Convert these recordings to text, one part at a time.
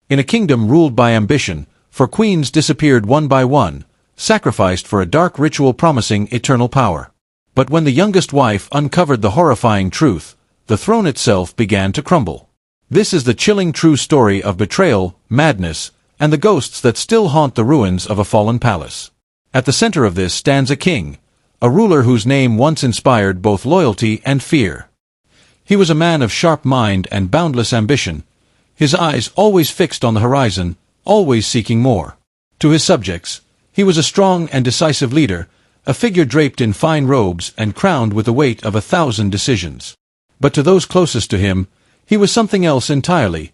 In a kingdom ruled by ambition, for queens disappeared one by one, sacrificed for a dark ritual promising eternal power. But when the youngest wife uncovered the horrifying truth, the throne itself began to crumble. This is the chilling true story of betrayal, madness, and the ghosts that still haunt the ruins of a fallen palace. At the center of this stands a king, a ruler whose name once inspired both loyalty and fear. He was a man of sharp mind and boundless ambition, his eyes always fixed on the horizon, always seeking more. To his subjects, he was a strong and decisive leader, a figure draped in fine robes and crowned with the weight of 1,000 decisions. But to those closest to him, he was something else entirely,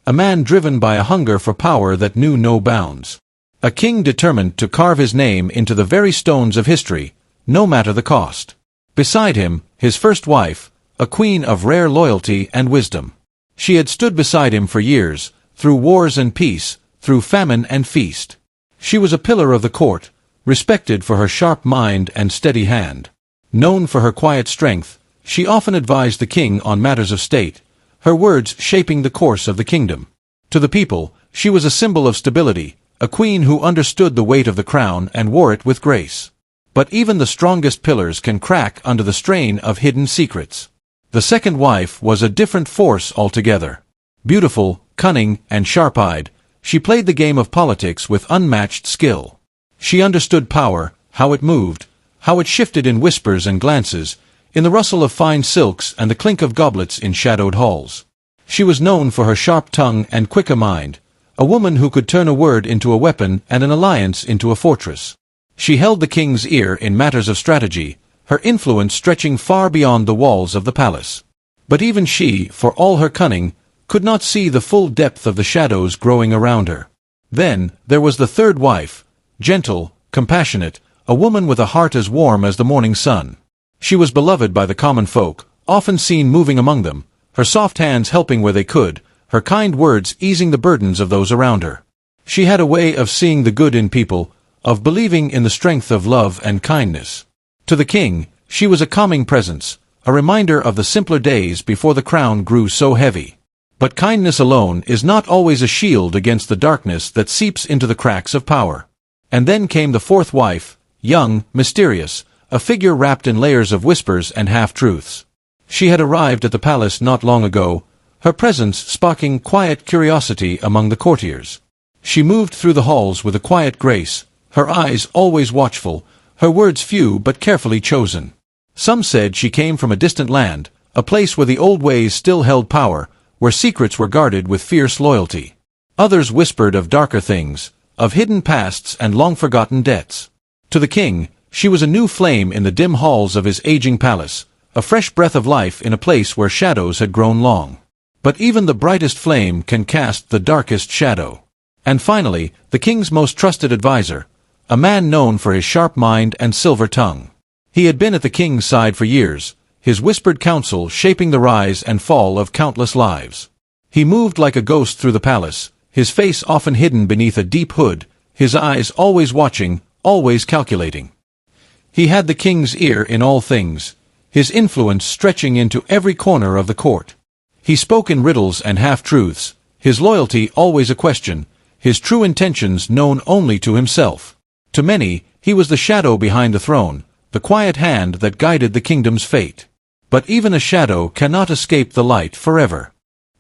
a man driven by a hunger for power that knew no bounds. A king determined to carve his name into the very stones of history, no matter the cost. Beside him, his first wife, a queen of rare loyalty and wisdom. She had stood beside him for years, through wars and peace, through famine and feast. She was a pillar of the court, respected for her sharp mind and steady hand. Known for her quiet strength, she often advised the king on matters of state, her words shaping the course of the kingdom. To the people, she was a symbol of stability, a queen who understood the weight of the crown and wore it with grace. But even the strongest pillars can crack under the strain of hidden secrets. The second wife was a different force altogether. Beautiful, cunning, and sharp-eyed, she played the game of politics with unmatched skill. She understood power, how it moved, how it shifted in whispers and glances, in the rustle of fine silks and the clink of goblets in shadowed halls. She was known for her sharp tongue and quicker mind, a woman who could turn a word into a weapon and an alliance into a fortress. She held the king's ear in matters of strategy, her influence stretching far beyond the walls of the palace. But even she, for all her cunning, could not see the full depth of the shadows growing around her. Then, there was the third wife, gentle, compassionate, a woman with a heart as warm as the morning sun. She was beloved by the common folk, often seen moving among them, her soft hands helping where they could, her kind words easing the burdens of those around her. She had a way of seeing the good in people, of believing in the strength of love and kindness. To the king, she was a calming presence, a reminder of the simpler days before the crown grew so heavy. But kindness alone is not always a shield against the darkness that seeps into the cracks of power. And then came the fourth wife, young, mysterious, a figure wrapped in layers of whispers and half-truths. She had arrived at the palace not long ago, her presence sparking quiet curiosity among the courtiers. She moved through the halls with a quiet grace, her eyes always watchful, her words few but carefully chosen. Some said she came from a distant land, a place where the old ways still held power, where secrets were guarded with fierce loyalty. Others whispered of darker things, of hidden pasts and long-forgotten debts. To the king, she was a new flame in the dim halls of his aging palace, a fresh breath of life in a place where shadows had grown long. But even the brightest flame can cast the darkest shadow. And finally, the king's most trusted advisor, a man known for his sharp mind and silver tongue. He had been at the king's side for years, his whispered counsel shaping the rise and fall of countless lives. He moved like a ghost through the palace, his face often hidden beneath a deep hood, his eyes always watching, always calculating. He had the king's ear in all things, his influence stretching into every corner of the court. He spoke in riddles and half-truths, his loyalty always a question, his true intentions known only to himself. To many, he was the shadow behind the throne, the quiet hand that guided the kingdom's fate. But even a shadow cannot escape the light forever.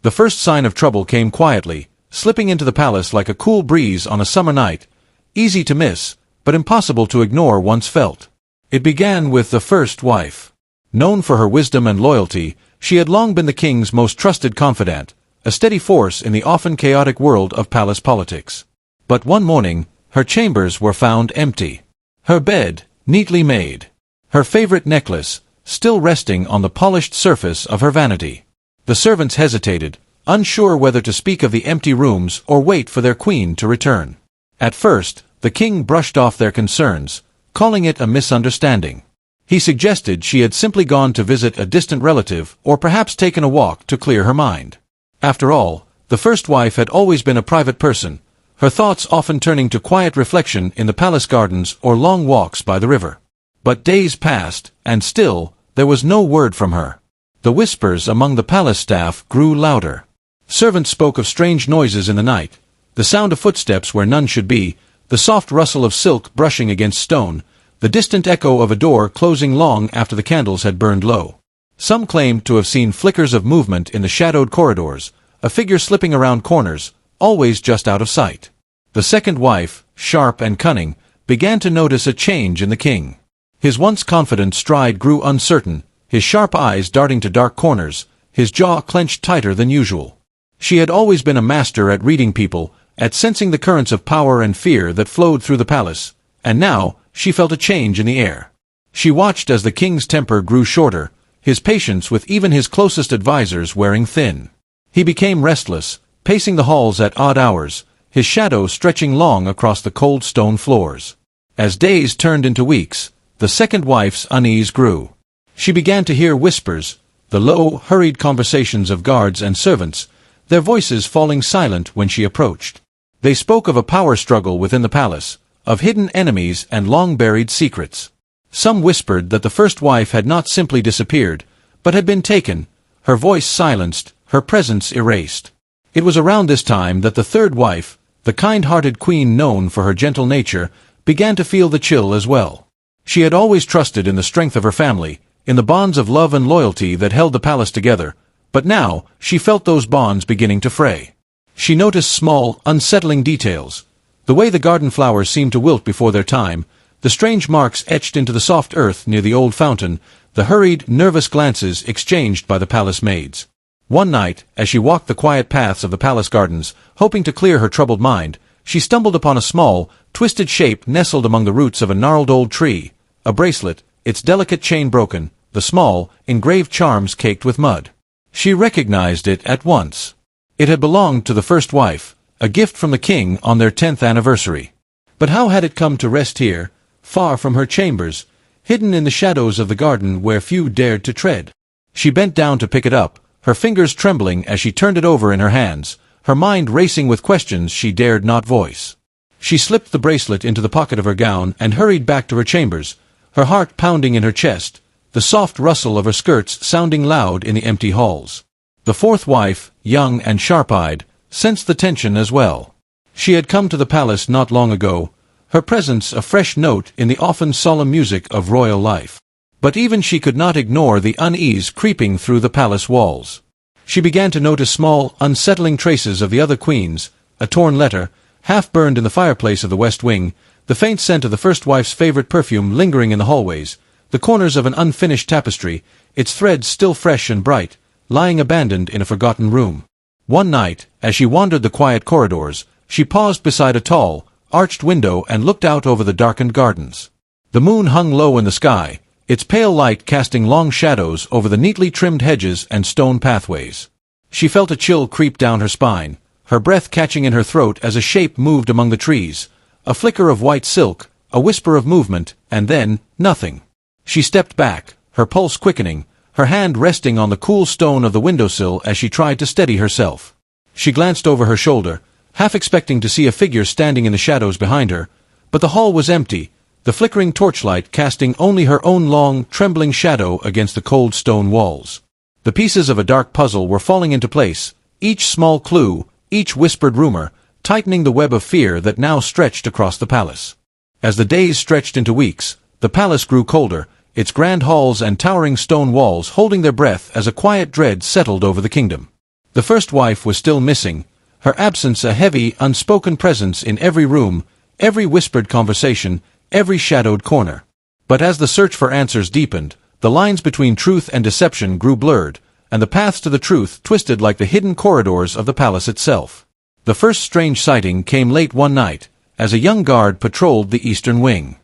The first sign of trouble came quietly, slipping into the palace like a cool breeze on a summer night, easy to miss, but impossible to ignore once felt. It began with the first wife. Known for her wisdom and loyalty, she had long been the king's most trusted confidant, a steady force in the often chaotic world of palace politics. But one morning, her chambers were found empty. Her bed, neatly made. Her favorite necklace, still resting on the polished surface of her vanity. The servants hesitated, unsure whether to speak of the empty rooms or wait for their queen to return. At first, the king brushed off their concerns, calling it a misunderstanding. He suggested she had simply gone to visit a distant relative or perhaps taken a walk to clear her mind. After all, the first wife had always been a private person, her thoughts often turning to quiet reflection in the palace gardens or long walks by the river. But days passed, and still, there was no word from her. The whispers among the palace staff grew louder. Servants spoke of strange noises in the night, The sound of footsteps where none should be, the soft rustle of silk brushing against stone, the distant echo of a door closing long after the candles had burned low. Some claimed to have seen flickers of movement in the shadowed corridors, a figure slipping around corners, always just out of sight. The second wife, sharp and cunning, began to notice a change in the king. His once confident stride grew uncertain, his sharp eyes darting to dark corners, his jaw clenched tighter than usual. She had always been a master at reading people, at sensing the currents of power and fear that flowed through the palace, and now she felt a change in the air. She watched as the king's temper grew shorter, his patience with even his closest advisers wearing thin. He became restless, pacing the halls at odd hours, his shadow stretching long across the cold stone floors. As days turned into weeks, the second wife's unease grew. She began to hear whispers, the low, hurried conversations of guards and servants, their voices falling silent when she approached. They spoke of a power struggle within the palace, of hidden enemies and long-buried secrets. Some whispered that the first wife had not simply disappeared, but had been taken, her voice silenced, her presence erased. It was around this time that the third wife, the kind-hearted queen known for her gentle nature, began to feel the chill as well. She had always trusted in the strength of her family, in the bonds of love and loyalty that held the palace together, but now she felt those bonds beginning to fray. She noticed small, unsettling details, the way the garden flowers seemed to wilt before their time, the strange marks etched into the soft earth near the old fountain, the hurried, nervous glances exchanged by the palace maids. One night, as she walked the quiet paths of the palace gardens, hoping to clear her troubled mind, she stumbled upon a small, twisted shape nestled among the roots of a gnarled old tree, a bracelet, its delicate chain broken, the small, engraved charms caked with mud. She recognized it at once. It had belonged to the first wife, a gift from the king on their 10th anniversary. But how had it come to rest here, far from her chambers, hidden in the shadows of the garden where few dared to tread? She bent down to pick it up, her fingers trembling as she turned it over in her hands, her mind racing with questions she dared not voice. She slipped the bracelet into the pocket of her gown and hurried back to her chambers, her heart pounding in her chest, the soft rustle of her skirts sounding loud in the empty halls. The fourth wife, young and sharp-eyed, sensed the tension as well. She had come to the palace not long ago, her presence a fresh note in the often solemn music of royal life. But even she could not ignore the unease creeping through the palace walls. She began to notice small, unsettling traces of the other queens, a torn letter, half-burned in the fireplace of the west wing, the faint scent of the first wife's favorite perfume lingering in the hallways, the corners of an unfinished tapestry, its threads still fresh and bright, lying abandoned in a forgotten room. One night, as she wandered the quiet corridors, she paused beside a tall, arched window and looked out over the darkened gardens. The moon hung low in the sky, its pale light casting long shadows over the neatly trimmed hedges and stone pathways. She felt a chill creep down her spine, her breath catching in her throat as a shape moved among the trees, a flicker of white silk, a whisper of movement, and then, nothing. She stepped back, her pulse quickening, her hand resting on the cool stone of the windowsill as she tried to steady herself. She glanced over her shoulder, half expecting to see a figure standing in the shadows behind her, but the hall was empty, the flickering torchlight casting only her own long, trembling shadow against the cold stone walls. The pieces of a dark puzzle were falling into place, each small clue, each whispered rumor, tightening the web of fear that now stretched across the palace. As the days stretched into weeks, the palace grew colder, its grand halls and towering stone walls holding their breath as a quiet dread settled over the kingdom. The first wife was still missing, her absence a heavy, unspoken presence in every room, every whispered conversation, every shadowed corner. But as the search for answers deepened, the lines between truth and deception grew blurred, and the paths to the truth twisted like the hidden corridors of the palace itself. The first strange sighting came late one night, as a young guard patrolled the eastern wing.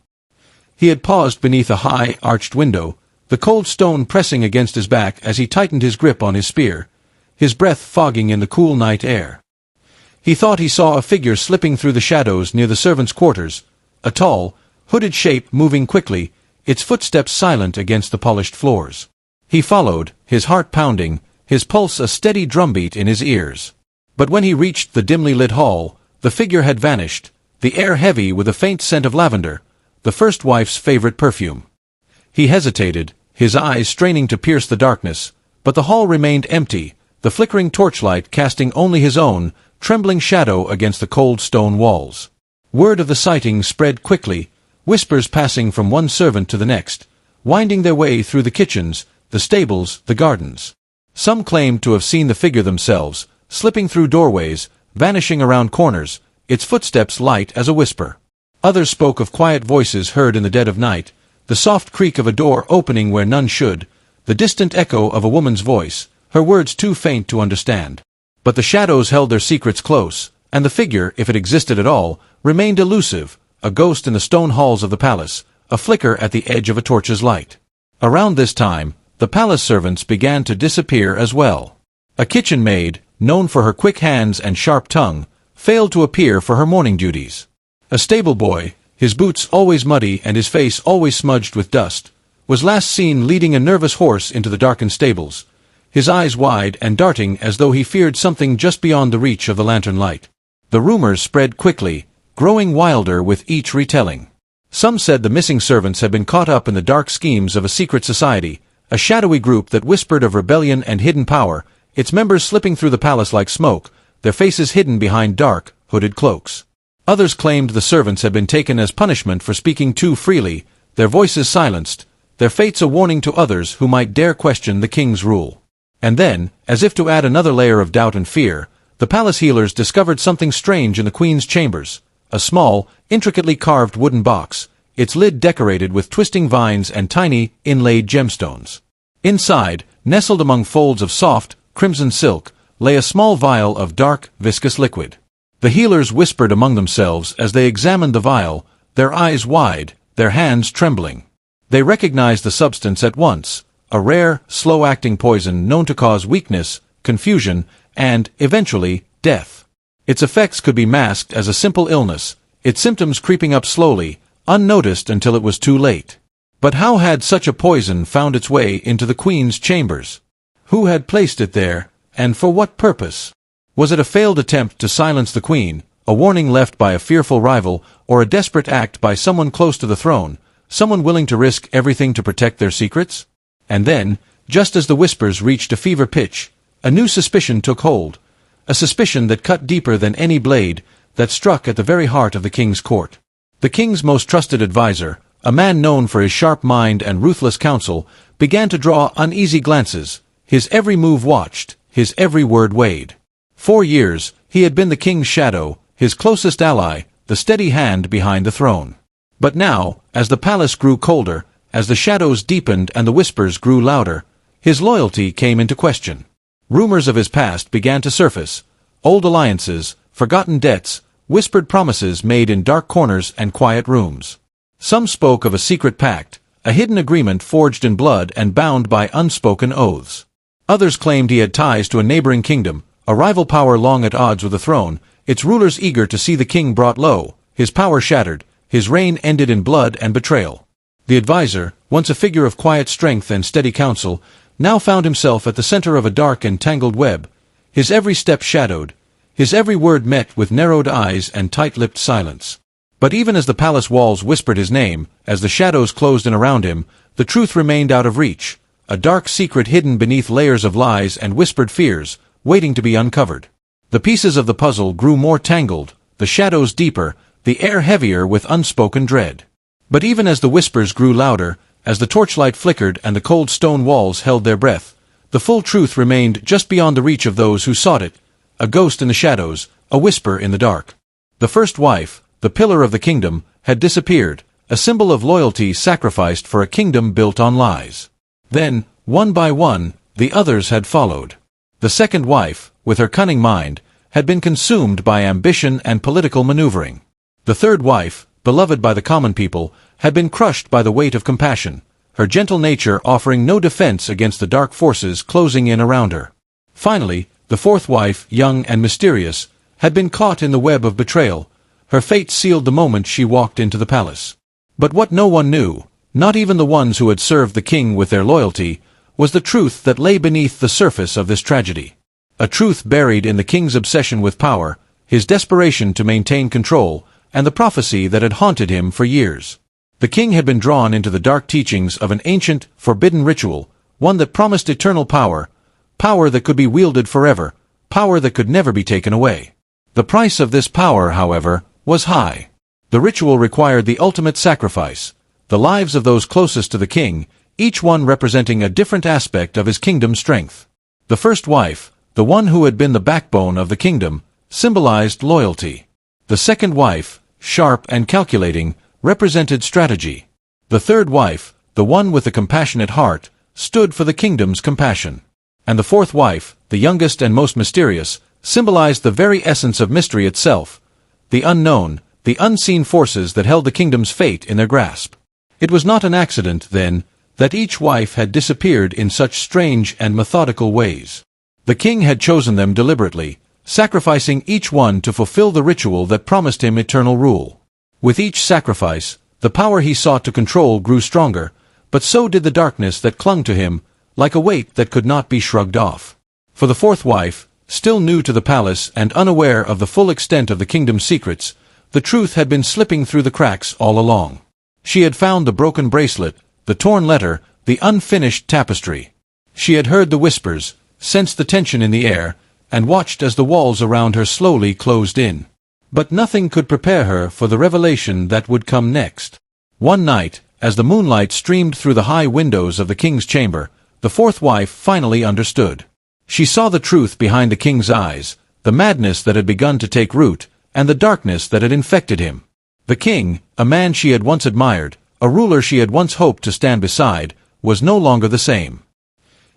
He had paused beneath a high, arched window, the cold stone pressing against his back as he tightened his grip on his spear, his breath fogging in the cool night air. He thought he saw a figure slipping through the shadows near the servants' quarters, a tall, hooded shape moving quickly, its footsteps silent against the polished floors. He followed, his heart pounding, his pulse a steady drumbeat in his ears. But when he reached the dimly lit hall, the figure had vanished, the air heavy with a faint scent of lavender, the first wife's favorite perfume. He hesitated, his eyes straining to pierce the darkness, but the hall remained empty, the flickering torchlight casting only his own, trembling shadow against the cold stone walls. Word of the sighting spread quickly, whispers passing from one servant to the next, winding their way through the kitchens, the stables, the gardens. Some claimed to have seen the figure themselves, slipping through doorways, vanishing around corners, its footsteps light as a whisper. Others spoke of quiet voices heard in the dead of night, the soft creak of a door opening where none should, the distant echo of a woman's voice, her words too faint to understand. But the shadows held their secrets close, and the figure, if it existed at all, remained elusive, a ghost in the stone halls of the palace, a flicker at the edge of a torch's light. Around this time, the palace servants began to disappear as well. A kitchen maid, known for her quick hands and sharp tongue, failed to appear for her morning duties. A stable boy, his boots always muddy and his face always smudged with dust, was last seen leading a nervous horse into the darkened stables, his eyes wide and darting as though he feared something just beyond the reach of the lantern light. The rumors spread quickly, growing wilder with each retelling. Some said the missing servants had been caught up in the dark schemes of a secret society, a shadowy group that whispered of rebellion and hidden power, its members slipping through the palace like smoke, their faces hidden behind dark, hooded cloaks. Others claimed the servants had been taken as punishment for speaking too freely, their voices silenced, their fates a warning to others who might dare question the king's rule. And then, as if to add another layer of doubt and fear, the palace healers discovered something strange in the queen's chambers, a small, intricately carved wooden box, its lid decorated with twisting vines and tiny, inlaid gemstones. Inside, nestled among folds of soft, crimson silk, lay a small vial of dark, viscous liquid. The healers whispered among themselves as they examined the vial, their eyes wide, their hands trembling. They recognized the substance at once, a rare, slow-acting poison known to cause weakness, confusion, and, eventually, death. Its effects could be masked as a simple illness, its symptoms creeping up slowly, unnoticed until it was too late. But how had such a poison found its way into the queen's chambers? Who had placed it there, and for what purpose? Was it a failed attempt to silence the queen, a warning left by a fearful rival, or a desperate act by someone close to the throne, someone willing to risk everything to protect their secrets? And then, just as the whispers reached a fever pitch, a new suspicion took hold, a suspicion that cut deeper than any blade, that struck at the very heart of the king's court. The king's most trusted adviser, a man known for his sharp mind and ruthless counsel, began to draw uneasy glances, his every move watched, his every word weighed. 4 years, he had been the king's shadow, his closest ally, the steady hand behind the throne. But now, as the palace grew colder, as the shadows deepened and the whispers grew louder, his loyalty came into question. Rumors of his past began to surface, old alliances, forgotten debts, whispered promises made in dark corners and quiet rooms. Some spoke of a secret pact, a hidden agreement forged in blood and bound by unspoken oaths. Others claimed he had ties to a neighboring kingdom, a rival power long at odds with the throne, its rulers eager to see the king brought low, his power shattered, his reign ended in blood and betrayal. The adviser, once a figure of quiet strength and steady counsel, now found himself at the center of a dark and tangled web, his every step shadowed, his every word met with narrowed eyes and tight-lipped silence. But even as the palace walls whispered his name, as the shadows closed in around him, the truth remained out of reach, a dark secret hidden beneath layers of lies and whispered fears, waiting to be uncovered. The pieces of the puzzle grew more tangled, the shadows deeper, the air heavier with unspoken dread. But even as the whispers grew louder, as the torchlight flickered and the cold stone walls held their breath, the full truth remained just beyond the reach of those who sought it, a ghost in the shadows, a whisper in the dark. The first wife, the pillar of the kingdom, had disappeared, a symbol of loyalty sacrificed for a kingdom built on lies. Then, one by one, the others had followed. The second wife, with her cunning mind, had been consumed by ambition and political maneuvering. The third wife, beloved by the common people, had been crushed by the weight of compassion, her gentle nature offering no defense against the dark forces closing in around her. Finally, the fourth wife, young and mysterious, had been caught in the web of betrayal, her fate sealed the moment she walked into the palace. But what no one knew, not even the ones who had served the king with their loyalty, was the truth that lay beneath the surface of this tragedy. A truth buried in the king's obsession with power, his desperation to maintain control, and the prophecy that had haunted him for years. The king had been drawn into the dark teachings of an ancient, forbidden ritual, one that promised eternal power, power that could be wielded forever, power that could never be taken away. The price of this power, however, was high. The ritual required the ultimate sacrifice, the lives of those closest to the king, each one representing a different aspect of his kingdom's strength. The first wife, the one who had been the backbone of the kingdom, symbolized loyalty. The second wife, sharp and calculating, represented strategy. The third wife, the one with the compassionate heart, stood for the kingdom's compassion. And the fourth wife, the youngest and most mysterious, symbolized the very essence of mystery itself, the unknown, the unseen forces that held the kingdom's fate in their grasp. It was not an accident, then, that each wife had disappeared in such strange and methodical ways. The king had chosen them deliberately, sacrificing each one to fulfill the ritual that promised him eternal rule. With each sacrifice, the power he sought to control grew stronger, but so did the darkness that clung to him, like a weight that could not be shrugged off. For the fourth wife, still new to the palace and unaware of the full extent of the kingdom's secrets, the truth had been slipping through the cracks all along. She had found the broken bracelet, the torn letter, the unfinished tapestry. She had heard the whispers, sensed the tension in the air, and watched as the walls around her slowly closed in. But nothing could prepare her for the revelation that would come next. One night, as the moonlight streamed through the high windows of the king's chamber, the fourth wife finally understood. She saw the truth behind the king's eyes, the madness that had begun to take root, and the darkness that had infected him. The king, a man she had once admired, a ruler she had once hoped to stand beside, was no longer the same.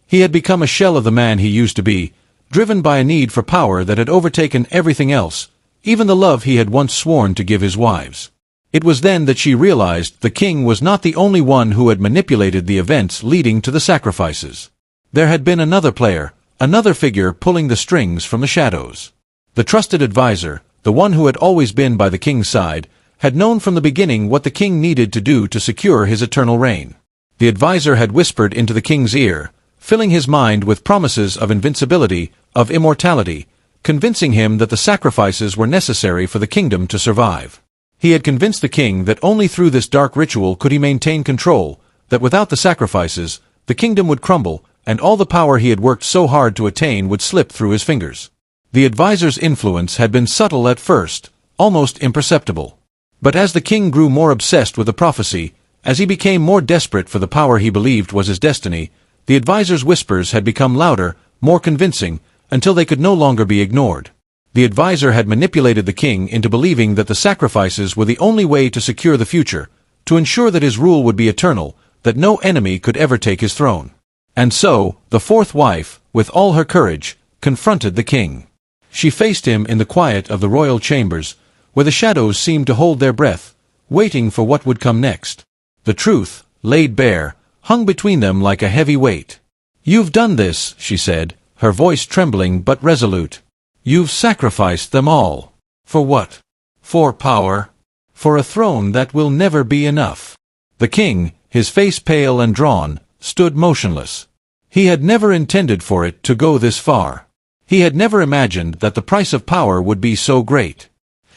He had become a shell of the man he used to be, driven by a need for power that had overtaken everything else, even the love he had once sworn to give his wives. It was then that she realized the king was not the only one who had manipulated the events leading to the sacrifices. There had been another player, another figure pulling the strings from the shadows. The trusted advisor, the one who had always been by the king's side, had known from the beginning what the king needed to do to secure his eternal reign. The advisor had whispered into the king's ear, filling his mind with promises of invincibility, of immortality, convincing him that the sacrifices were necessary for the kingdom to survive. He had convinced the king that only through this dark ritual could he maintain control, that without the sacrifices, the kingdom would crumble, and all the power he had worked so hard to attain would slip through his fingers. The advisor's influence had been subtle at first, almost imperceptible. But as the king grew more obsessed with the prophecy, as he became more desperate for the power he believed was his destiny, the advisor's whispers had become louder, more convincing, until they could no longer be ignored. The advisor had manipulated the king into believing that the sacrifices were the only way to secure the future, to ensure that his rule would be eternal, that no enemy could ever take his throne. And so, the fourth wife, with all her courage, confronted the king. She faced him in the quiet of the royal chambers, where the shadows seemed to hold their breath, waiting for what would come next. The truth, laid bare, hung between them like a heavy weight. "You've done this," she said, her voice trembling but resolute. "You've sacrificed them all. For what? For power? For a throne that will never be enough." The king, his face pale and drawn, stood motionless. He had never intended for it to go this far. He had never imagined that the price of power would be so great.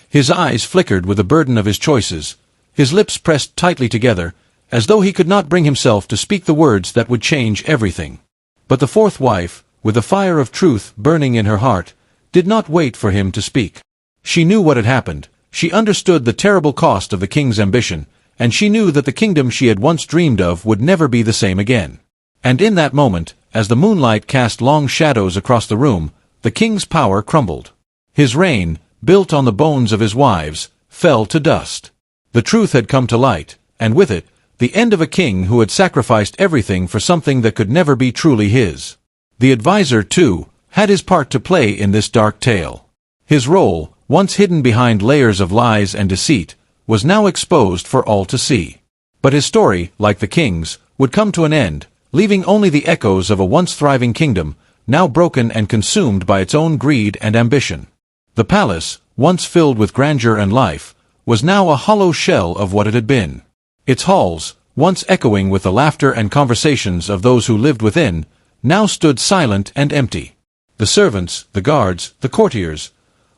His eyes flickered with the burden of his choices, his lips pressed tightly together, as though he could not bring himself to speak the words that would change everything. But the fourth wife, with the fire of truth burning in her heart, did not wait for him to speak. She knew what had happened, she understood the terrible cost of the king's ambition, and she knew that the kingdom she had once dreamed of would never be the same again. And in that moment, as the moonlight cast long shadows across the room, the king's power crumbled. His reign, built on the bones of his wives, fell to dust. The truth had come to light, and with it, the end of a king who had sacrificed everything for something that could never be truly his. The advisor, too, had his part to play in this dark tale. His role, once hidden behind layers of lies and deceit, was now exposed for all to see. But his story, like the king's, would come to an end, leaving only the echoes of a once thriving kingdom, now broken and consumed by its own greed and ambition. The palace, once filled with grandeur and life, was now a hollow shell of what it had been. Its halls, once echoing with the laughter and conversations of those who lived within, now stood silent and empty. The servants, the guards, the courtiers,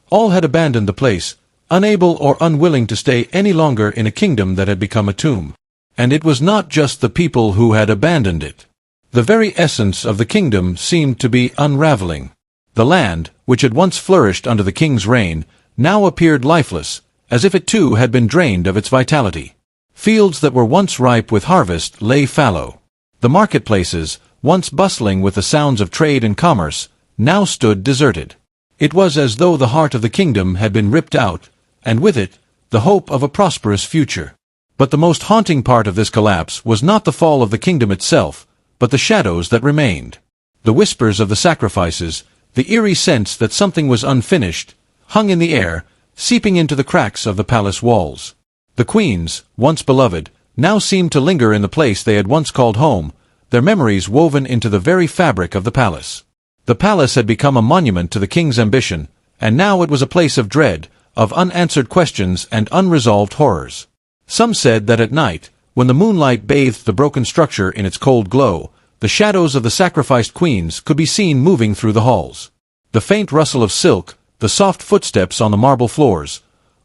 all had abandoned the place, unable or unwilling to stay any longer in a kingdom that had become a tomb. And it was not just the people who had abandoned it. The very essence of the kingdom seemed to be unraveling. The land, which had once flourished under the king's reign, now appeared lifeless, as if it too had been drained of its vitality. Fields that were once ripe with harvest lay fallow. The marketplaces, once bustling with the sounds of trade and commerce, now stood deserted. It was as though the heart of the kingdom had been ripped out, and with it, the hope of a prosperous future. But the most haunting part of this collapse was not the fall of the kingdom itself, but the shadows that remained. The whispers of the sacrifices, the eerie sense that something was unfinished, hung in the air, seeping into the cracks of the palace walls. The queens, once beloved, now seemed to linger in the place they had once called home, their memories woven into the very fabric of the palace. The palace had become a monument to the king's ambition, and now it was a place of dread, of unanswered questions and unresolved horrors. Some said that at night, when the moonlight bathed the broken structure in its cold glow, the shadows of the sacrificed queens could be seen moving through the halls. The faint rustle of silk, the soft footsteps on the marble floors,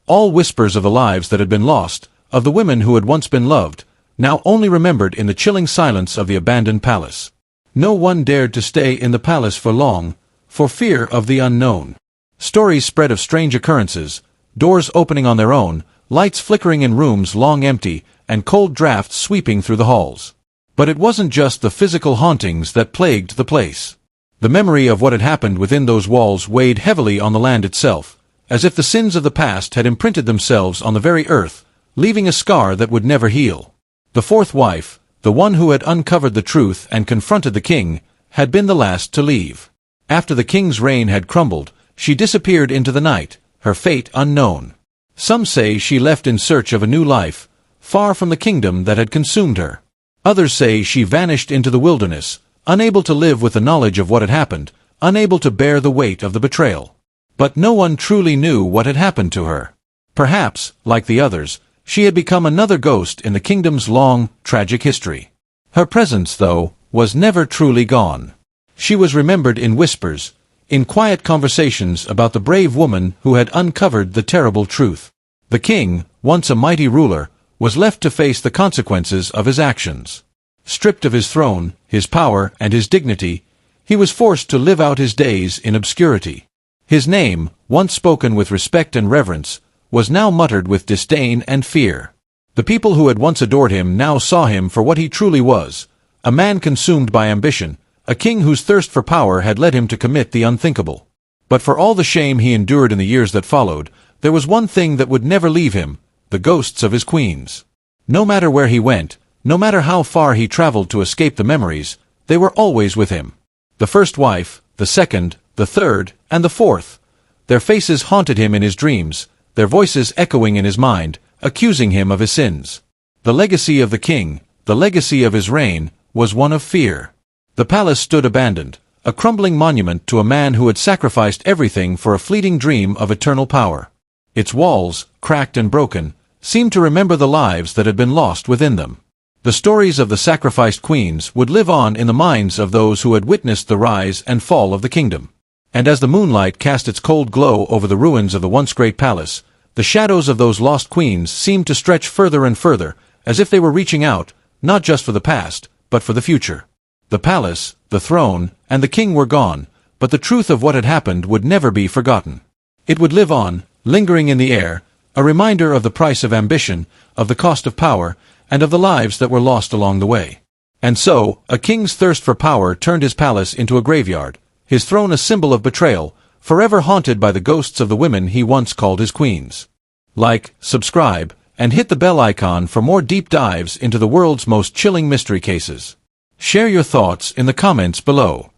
all whispers of the lives that had been lost, of the women who had once been loved, now only remembered in the chilling silence of the abandoned palace. No one dared to stay in the palace for long, for fear of the unknown. Stories spread of strange occurrences, doors opening on their own, lights flickering in rooms long empty, and cold drafts sweeping through the halls. But it wasn't just the physical hauntings that plagued the place. The memory of what had happened within those walls weighed heavily on the land itself, as if the sins of the past had imprinted themselves on the very earth, leaving a scar that would never heal. The fourth wife, the one who had uncovered the truth and confronted the king, had been the last to leave. After the king's reign had crumbled, she disappeared into the night, her fate unknown. Some say she left in search of a new life, far from the kingdom that had consumed her. Others say she vanished into the wilderness, unable to live with the knowledge of what had happened, unable to bear the weight of the betrayal. But no one truly knew what had happened to her. Perhaps, like the others, she had become another ghost in the kingdom's long, tragic history. Her presence, though, was never truly gone. She was remembered in whispers, in quiet conversations about the brave woman who had uncovered the terrible truth. The king, once a mighty ruler, was left to face the consequences of his actions. Stripped of his throne, his power, and his dignity, he was forced to live out his days in obscurity. His name, once spoken with respect and reverence, was now muttered with disdain and fear. The people who had once adored him now saw him for what he truly was, a man consumed by ambition, a king whose thirst for power had led him to commit the unthinkable. But for all the shame he endured in the years that followed, there was one thing that would never leave him: the ghosts of his queens. No matter where he went, no matter how far he traveled to escape the memories, they were always with him. The first wife, the second, the third, and the fourth. Their faces haunted him in his dreams, their voices echoing in his mind, accusing him of his sins. The legacy of the king, the legacy of his reign, was one of fear. The palace stood abandoned, a crumbling monument to a man who had sacrificed everything for a fleeting dream of eternal power. Its walls, cracked and broken, seemed to remember the lives that had been lost within them. The stories of the sacrificed queens would live on in the minds of those who had witnessed the rise and fall of the kingdom. And as the moonlight cast its cold glow over the ruins of the once great palace, the shadows of those lost queens seemed to stretch further and further, as if they were reaching out, not just for the past, but for the future. The palace, the throne, and the king were gone, but the truth of what had happened would never be forgotten. It would live on, lingering in the air, a reminder of the price of ambition, of the cost of power, and of the lives that were lost along the way. And so, a king's thirst for power turned his palace into a graveyard, his throne a symbol of betrayal, forever haunted by the ghosts of the women he once called his queens. Like, subscribe, and hit the bell icon for more deep dives into the world's most chilling mystery cases. Share your thoughts in the comments below.